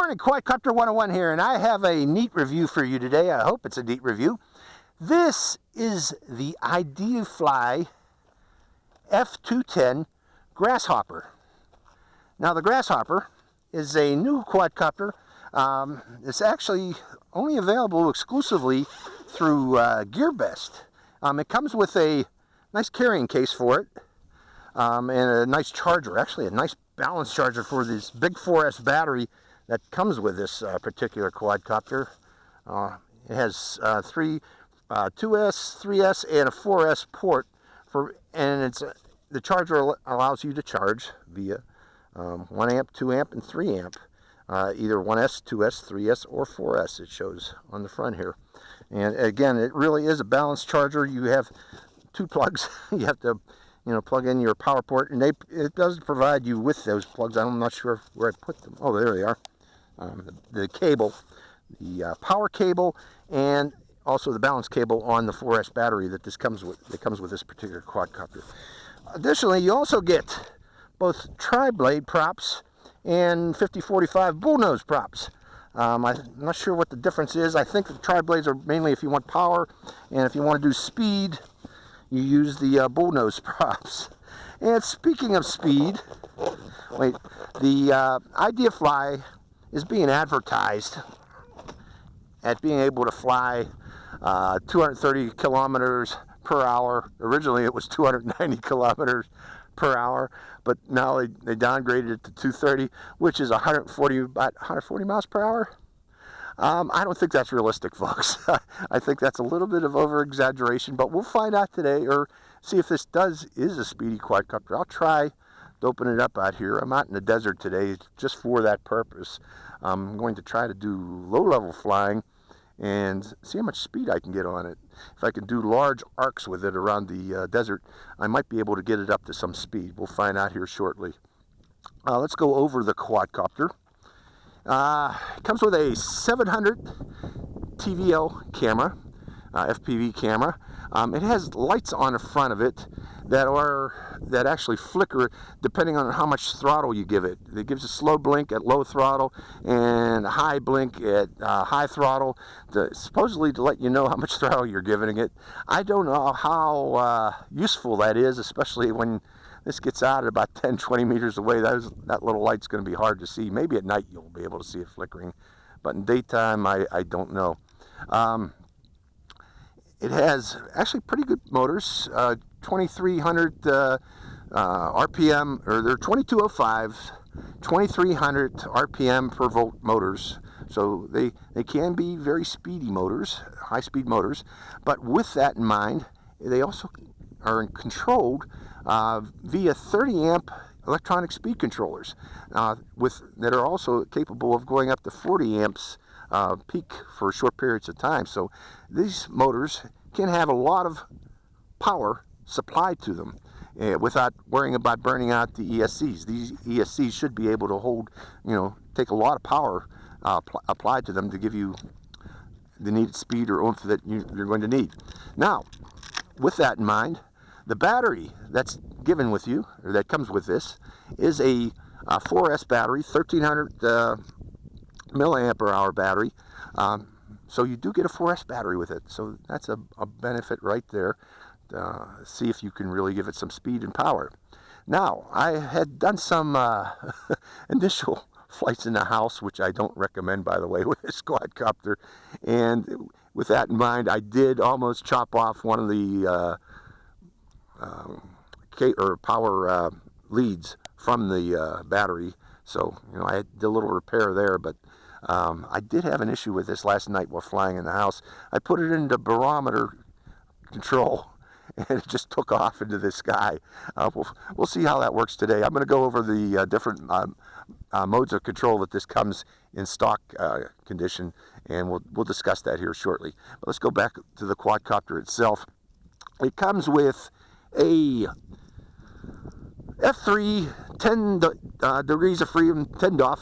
morning, Quadcopter 101 here, and I have a neat review for you today. I hope it's a neat review. This is the Ideafly F210 Grasshopper. Now, the Grasshopper is a new quadcopter. It's actually only available exclusively through GearBest. It comes with a nice carrying case for it and a nice charger, actually a nice balance charger for this big 4S battery that comes with this particular quadcopter. It has three 2S, 3S, and a 4S port and the charger allows you to charge via 1 amp, 2 amp, and 3 amp. Either 1S, 2S, 3S, or 4S, it shows on the front here. And again, it really is a balanced charger. You have two plugs. You have to, plug in your power port, and it does provide you with those plugs. I'm not sure where I put them. Oh, there they are. The cable, the power cable, and also the balance cable on the 4S battery that comes with this particular quadcopter. Additionally, you also get both tri-blade props and 50-45 bullnose props. I'm not sure what the difference is. I think the tri-blades are mainly if you want power, and if you want to do speed, you use the bullnose props. And speaking of speed, the Ideafly is being advertised at being able to fly 230 kilometers per hour. Originally it was 290 kilometers per hour, but now they downgraded it to 230, which is about 140 miles per hour. I don't think that's realistic, folks. I think that's a little bit of over-exaggeration, but we'll find out today, or see if this is a speedy quadcopter. I'll try to open it up out here. I'm out in the desert today just for that purpose. I'm going to try to do low-level flying and see how much speed I can get on it. If I can do large arcs with it around the desert, I might be able to get it up to some speed. We'll find out here shortly. Let's go over the quadcopter. It comes with a 700 TVL camera, FPV camera. It has lights on the front of it that actually flicker depending on how much throttle you give it. It gives a slow blink at low throttle and a high blink at high throttle, supposedly to let you know how much throttle you're giving it. I don't know how useful that is, especially when this gets out at about 10-20 meters away. That little light's going to be hard to see. Maybe at night you'll be able to see it flickering, but in daytime I don't know. It has actually pretty good motors, 2300 RPM, or they're 2205, 2300 RPM per volt motors. So they can be very speedy motors, high-speed motors. But with that in mind, they also are controlled via 30 amp electronic speed controllers that are also capable of going up to 40 amps peak for short periods of time. So these motors can have a lot of power supplied to them without worrying about burning out the ESCs. These ESCs should be able to hold, take a lot of power applied to them to give you the needed speed or oomph that you're going to need. Now, with that in mind, the battery that's given with you, or that comes with this, is a 4S battery, 1300 milliamp hour battery. So you do get a 4S battery with it. So that's a benefit right there. See if you can really give it some speed and power. Now, I had done some initial flights in the house, which I don't recommend, by the way, with this quadcopter. And with that in mind, I did almost chop off one of the power leads from the battery. So, I did a little repair there, but I did have an issue with this last night while flying in the house. I put it into barometer control, and it just took off into the sky. We'll see how that works today. I'm going to go over the different modes of control that this comes in stock condition, and we'll discuss that here shortly. But let's go back to the quadcopter itself. It comes with a F3 10 degrees of freedom 10 DOF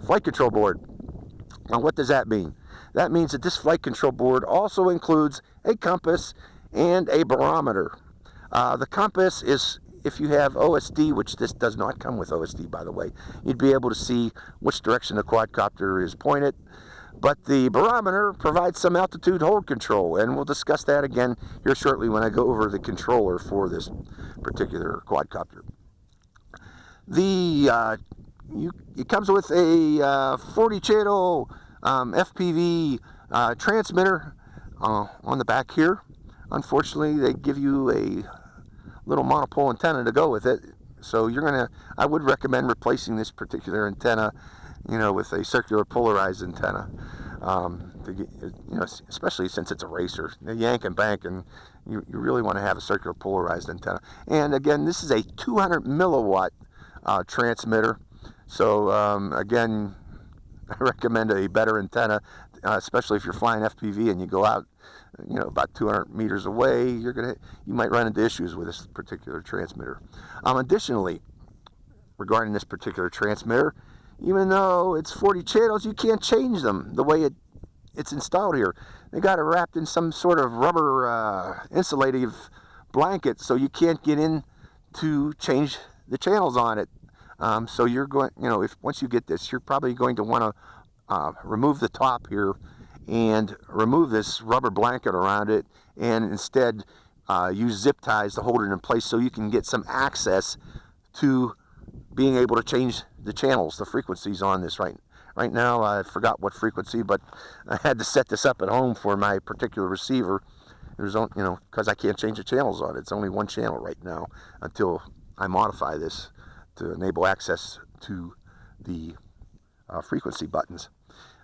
flight control board. Now, what does that mean? That means that this flight control board also includes a compass and a barometer. The compass is if you have OSD, which this does not come with OSD, by the way, you'd be able to see which direction the quadcopter is pointed. But the barometer provides some altitude hold control, and we'll discuss that again here shortly when I go over the controller for this particular quadcopter. It comes with a 40-channel FPV transmitter on the back here. Unfortunately, they give you a little monopole antenna to go with it, so I would recommend replacing this particular antenna, with a circular polarized antenna, especially since it's a racer. You yank and bank, and you really want to have a circular polarized antenna. And again, this is a 200 milliwatt transmitter, so again, I recommend a better antenna, especially if you're flying FPV and you go out, about 200 meters away. You might run into issues with this particular transmitter. Additionally, regarding this particular transmitter, even though it's 40 channels, you can't change them the way it's installed here. They got it wrapped in some sort of rubber insulative blanket, so you can't get in to change the channels on it. So you're going, once you get this, you're probably going to want to remove the top here and remove this rubber blanket around it, and instead use zip ties to hold it in place so you can get some access to being able to change the channels, the frequencies on this. Right now, I forgot what frequency, but I had to set this up at home for my particular receiver. There's, because I can't change the channels on it. It's only one channel right now until I modify this to enable access to the frequency buttons.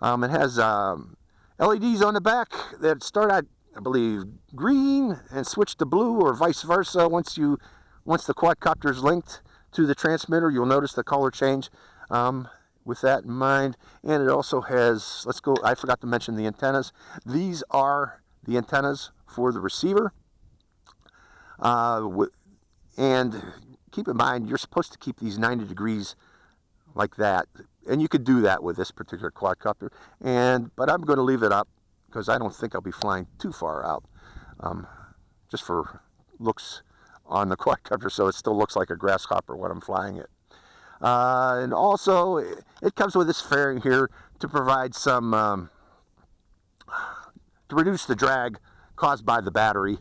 It has LEDs on the back that start at, I believe, green and switch to blue, or vice versa. Once the quadcopter is linked to the transmitter, you'll notice the color change with that in mind. And it also has, I forgot to mention the antennas. These are the antennas for the receiver. And keep in mind, you're supposed to keep these 90 degrees like that. And you could do that with this particular quadcopter. But I'm going to leave it up because I don't think I'll be flying too far out. Just for looks on the quadcopter, so it still looks like a grasshopper when I'm flying it. And also, it comes with this fairing here to provide some, to reduce the drag caused by the battery.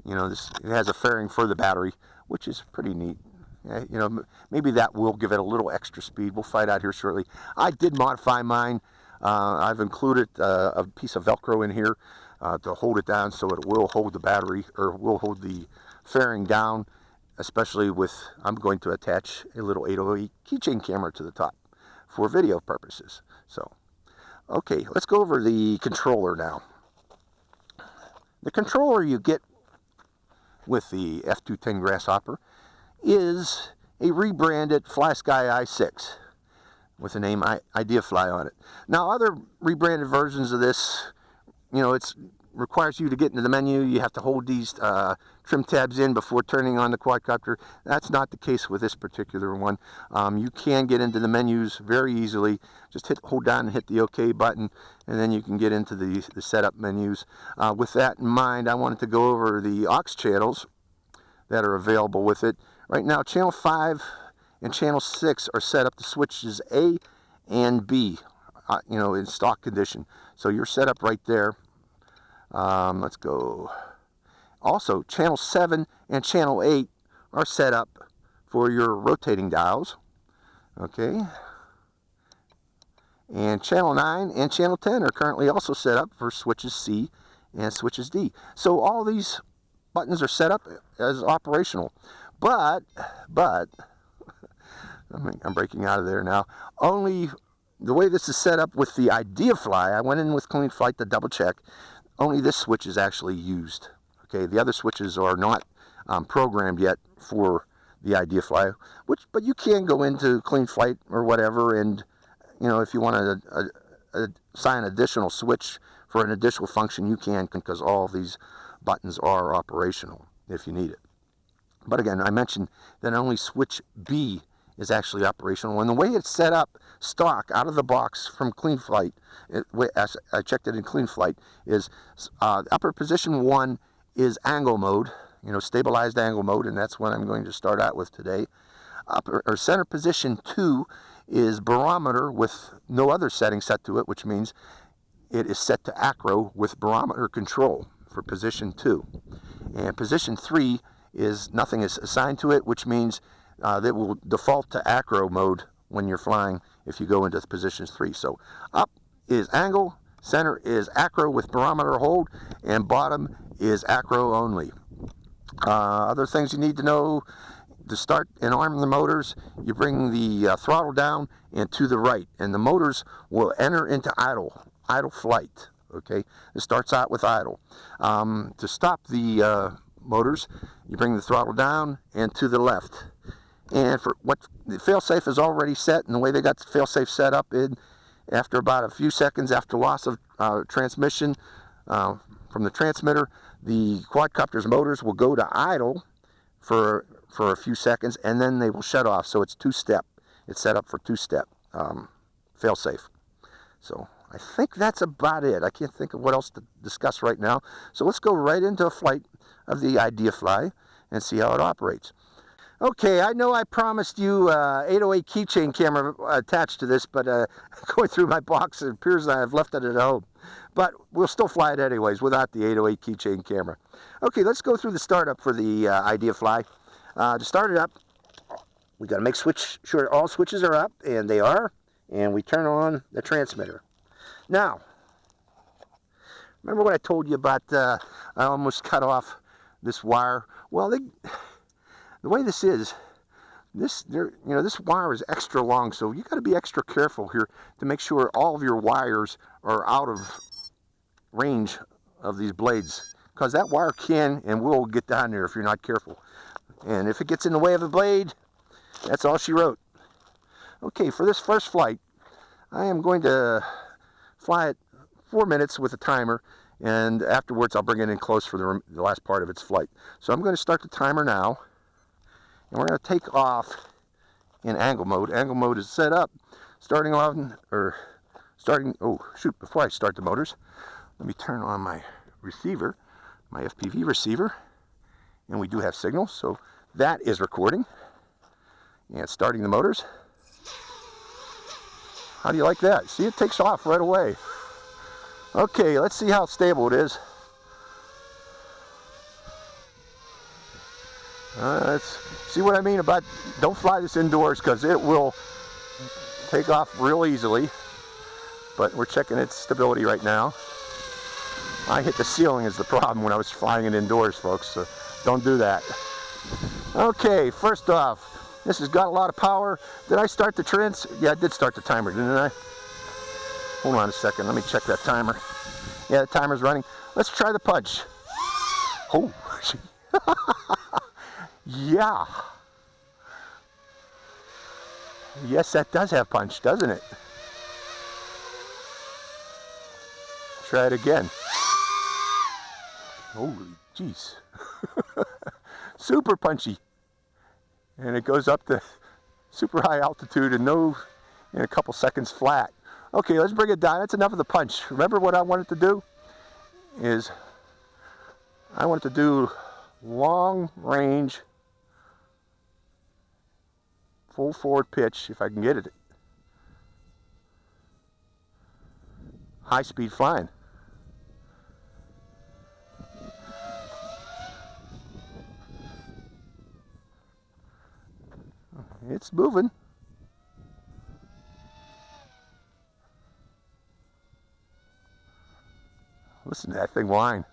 It has a fairing for the battery, which is pretty neat. Maybe that will give it a little extra speed. We'll find out here shortly. I did modify mine. I've included a piece of Velcro in here to hold it down so it will hold the battery, or will hold the fairing down, especially I'm going to attach a little 808 keychain camera to the top for video purposes. So, okay, let's go over the controller now. The controller you get with the F210 Grasshopper is a rebranded FlySky i6 with the name Ideafly on it. Now, other rebranded versions of this, it requires you to get into the menu. You have to hold these trim tabs in before turning on the quadcopter. That's not the case with this particular one. You can get into the menus very easily. Just hold down and hit the OK button, and then you can get into the setup menus. With that in mind, I wanted to go over the aux channels that are available with it. Right now, channel 5 and channel 6 are set up to switches A and B, in stock condition. So you're set up right there. Let's go. Also, channel 7 and channel 8 are set up for your rotating dials. Okay. And channel 9 and channel 10 are currently also set up for switches C and switches D. So all these buttons are set up as operational. But I'm breaking out of there now. Only the way this is set up with the Ideafly, I went in with Clean Flight to double check. Only this switch is actually used. Okay, the other switches are not programmed yet for the Ideafly. But you can go into Clean Flight or whatever, and if you want to assign an additional switch for an additional function, you can, because all of these buttons are operational if you need it. But again, I mentioned that only switch B is actually operational. And the way it's set up stock out of the box from Clean Flight, I checked it in Clean Flight, is upper position 1 is angle mode, stabilized angle mode, and that's what I'm going to start out with today. Or center position 2 is barometer with no other setting set to it, which means it is set to acro with barometer control for position 2. And position 3 is nothing is assigned to it, which means that will default to acro mode when you're flying if you go into position 3. So up is angle, center is acro with barometer hold, and bottom is acro only. Other things you need to know: to start and arm the motors, you bring the throttle down and to the right, and the motors will enter into idle flight. Okay, it starts out with idle. To stop the motors, you bring the throttle down and to the left. And for what the failsafe is already set, and the way they got the failsafe set up, after about a few seconds after loss of transmission from the transmitter, the quadcopter's motors will go to idle for a few seconds, and then they will shut off. So it's two-step. It's set up for two-step failsafe. So I think that's about it. I can't think of what else to discuss right now. So let's go right into a flight of the Ideafly and see how it operates. Okay, I know I promised you 808 keychain camera attached to this, but going through my box, it appears that I've left it at home. But we'll still fly it anyways without the 808 keychain camera. Okay, let's go through the startup for the Ideafly. To start it up, we got to make sure all switches are up, and they are, and we turn on the transmitter. Now, remember what I told you about I almost cut off this wire? Well, the way this is, this wire is extra long, so you got to be extra careful here to make sure all of your wires are out of range of these blades, because that wire can and will get down there if you're not careful. And if it gets in the way of the blade, that's all she wrote. Okay, for this first flight, I am going to fly it 4 minutes with a timer, and afterwards I'll bring it in close for the last part of its flight. So I'm going to start the timer now, and we're going to take off in angle mode. Angle mode is set up, oh shoot, before I start the motors, let me turn on my receiver, my FPV receiver, and we do have signal, so that is recording. And starting the motors. How do you like that? See, it takes off right away. Okay, let's see how stable it is. Let's see what I mean about don't fly this indoors, because it will take off real easily. But we're checking its stability right now. I hit the ceiling is the problem when I was flying it indoors, folks, so don't do that. Okay, first off, this has got a lot of power. Did I start the Yeah, I did start the timer, didn't I? Hold on a second, let me check that timer. Yeah, the timer's running. Let's try the punch. Oh, yeah. Yes, that does have punch, doesn't it? Try it again. Holy jeez. Super punchy. And it goes up to super high altitude and in a couple seconds flat. Okay, let's bring it down. That's enough of the punch. Remember what I wanted to do? I wanted to do long range, full forward pitch, if I can get it. High speed flying. It's moving. Listen to that thing whine.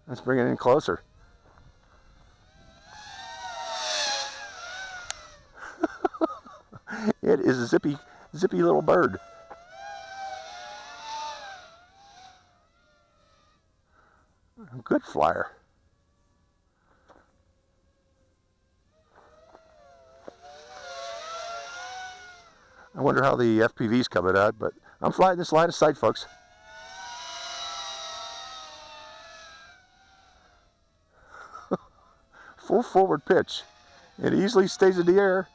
Let's bring it in closer. It is a zippy little bird. Good flyer. I wonder how the FPV's coming out, but I'm flying this line of sight, folks. Full forward pitch. It easily stays in the air.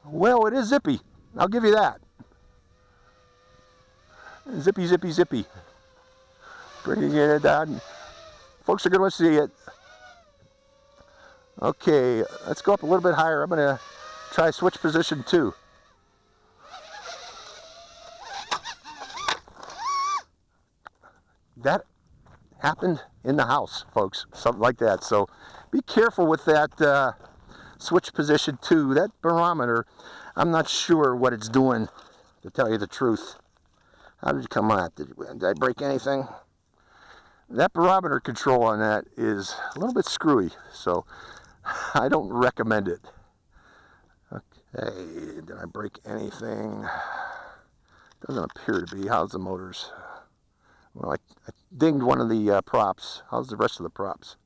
Well, it is zippy. I'll give you that. Zippy, zippy, zippy. Bringing it down. Folks are going to see it. Okay, let's go up a little bit higher. I'm going to try switch position 2. That happened in the house, folks, something like that. So be careful with that switch position 2. That barometer, I'm not sure what it's doing, to tell you the truth. How did you come on? Did I break anything? That barometer control on that is a little bit screwy, so I don't recommend it. Okay, did I break anything? Doesn't appear to be. How's the motors? Well, I dinged one of the props. How's the rest of the props?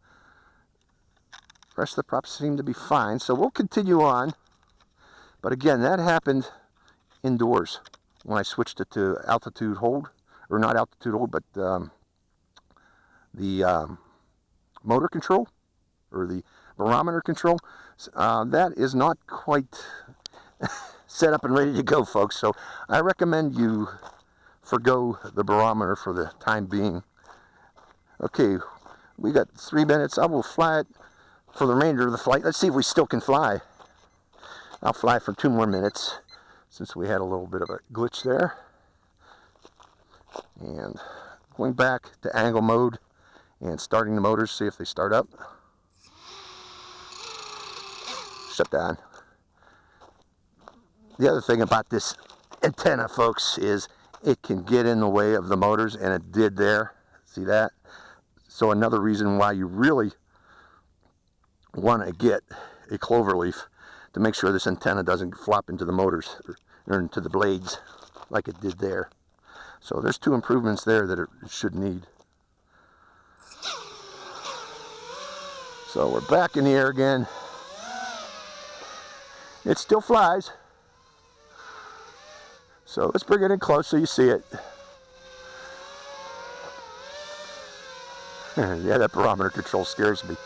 The rest of the props seem to be fine, so we'll continue on. But again, that happened indoors when I switched it to altitude hold, or not altitude hold, but the motor control, or the barometer control. That is not quite set up and ready to go, folks. So I recommend you forgo the barometer for the time being. Okay, we got 3 minutes. I will fly it for the remainder of the flight. Let's see if we still can fly. I'll fly for 2 more minutes since we had a little bit of a glitch there. And going back to angle mode and starting the motors, see if they start up. Shut down. The other thing about this antenna, folks, is it can get in the way of the motors, and it did there. See that? So another reason why you really want to get a cloverleaf, to make sure this antenna doesn't flop into the motors or into the blades like it did there. So there's 2 improvements there that it should need. So we're back in the air again. It still flies. So let's bring it in close so you see it. Yeah, that barometer control scares me.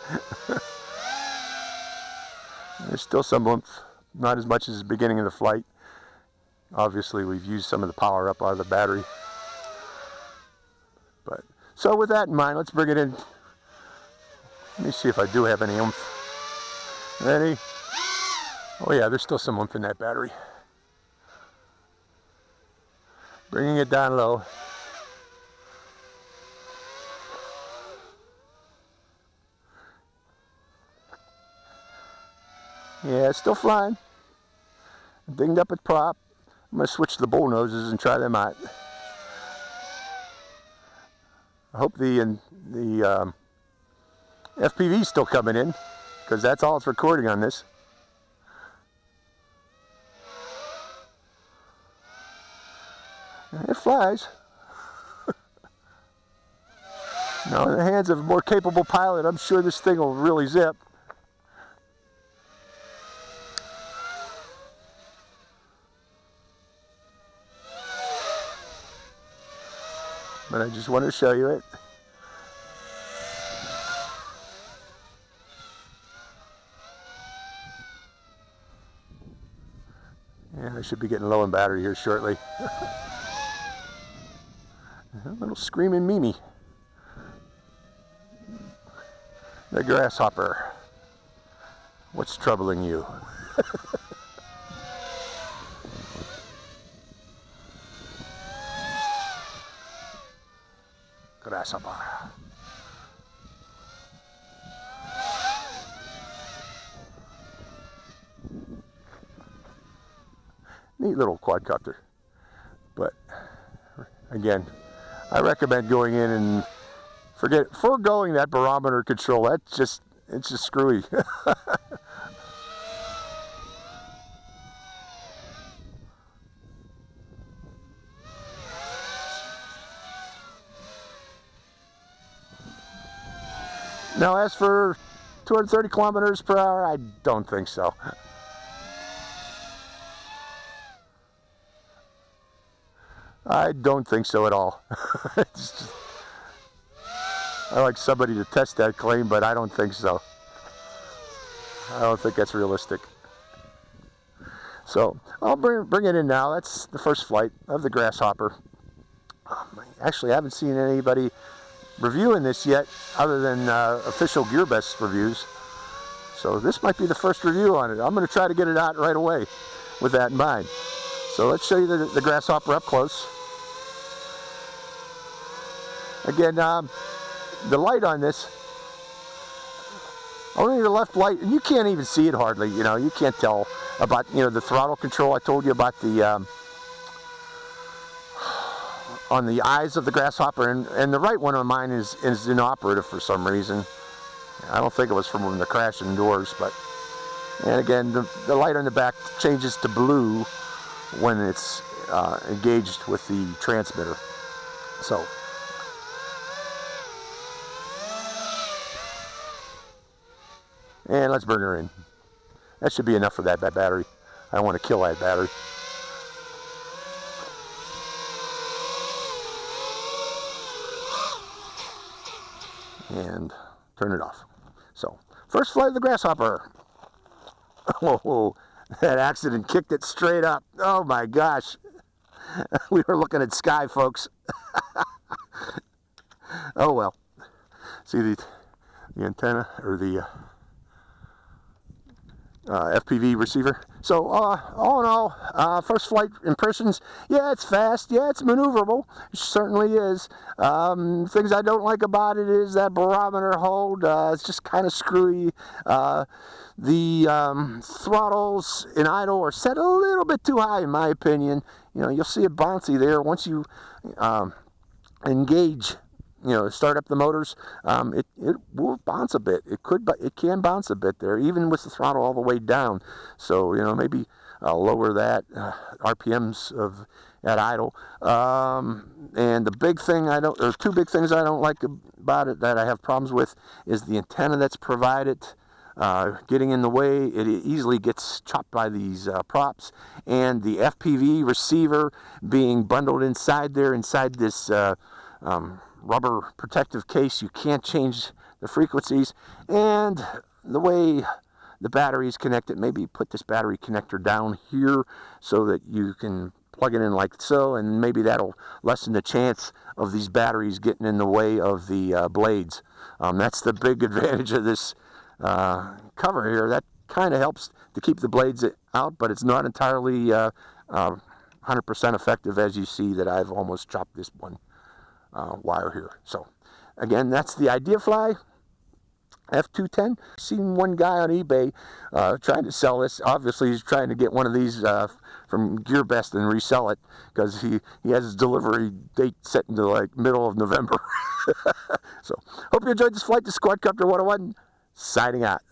There's still some oomph, not as much as the beginning of the flight. Obviously, we've used some of the power up out of the battery. But so with that in mind, let's bring it in. Let me see if I do have any oomph. Ready? Oh yeah, there's still some oomph in that battery. Bringing it down low. Yeah, it's still flying. Dinged up its prop. I'm going to switch to the bull noses and try them out. I hope the FPV is still coming in, because that's all it's recording on this. It flies. Now, in the hands of a more capable pilot, I'm sure this thing will really zip. But I just wanted to show you it. Yeah, I should be getting low on battery here shortly. A little screaming Mimi. The grasshopper. What's troubling you? Grasshopper. Neat little quadcopter. But again, I recommend going in and foregoing that barometer control. It's just screwy. Now, as for 230 kilometers per hour, I don't think so. I don't think so at all. I'd like somebody to test that claim, but I don't think so. I don't think that's realistic. So I'll bring it in now. That's the first flight of the Grasshopper. Actually, I haven't seen anybody reviewing this yet other than official GearBest reviews. So this might be the first review on it. I'm going to try to get it out right away with that in mind. So let's show you the Grasshopper up close. Again, the light on this, only the left light, and you can't even see it hardly, you know, you can't tell about, you know, the throttle control. I told you about the, on the eyes of the Grasshopper, and the right one on mine is inoperative for some reason. I don't think it was from the crash indoors, but, and again, the light on the back changes to blue when it's engaged with the transmitter. So, and let's bring her in. That should be enough for that battery. I don't want to kill that battery. And turn it off. So, first flight of the Grasshopper. Oh, that accident kicked it straight up. Oh my gosh. We were looking at sky, folks. Oh well. See the antenna, or the FPV receiver. So all in all, first flight impressions, yeah, it's fast, yeah, it's maneuverable, it certainly is. Things I don't like about it is that barometer hold, it's just kind of screwy. The throttles in idle are set a little bit too high in my opinion. You know, you'll see it bouncy there once you engage, you know, start up the motors. It will bounce a bit. It can bounce a bit there, even with the throttle all the way down. So, you know, maybe lower that RPMs at idle. And the big thing or two big things I don't like about it that I have problems with is the antenna that's provided. Getting in the way, it easily gets chopped by these props, and the FPV receiver being bundled inside this rubber protective case. You can't change the frequencies, and the way the battery is connected, maybe put this battery connector down here so that you can plug it in like so, and maybe that'll lessen the chance of these batteries getting in the way of the blades. That's the big advantage of this cover here. That kind of helps to keep the blades out, but it's not entirely 100% effective, as you see that I've almost chopped this one wire here. So again, that's the Ideafly F210. Seen one guy on eBay trying to sell this. Obviously he's trying to get one of these from GearBest and resell it, because he has his delivery date set into like middle of November. So hope you enjoyed this flight. This is Quadcopter 101 signing out.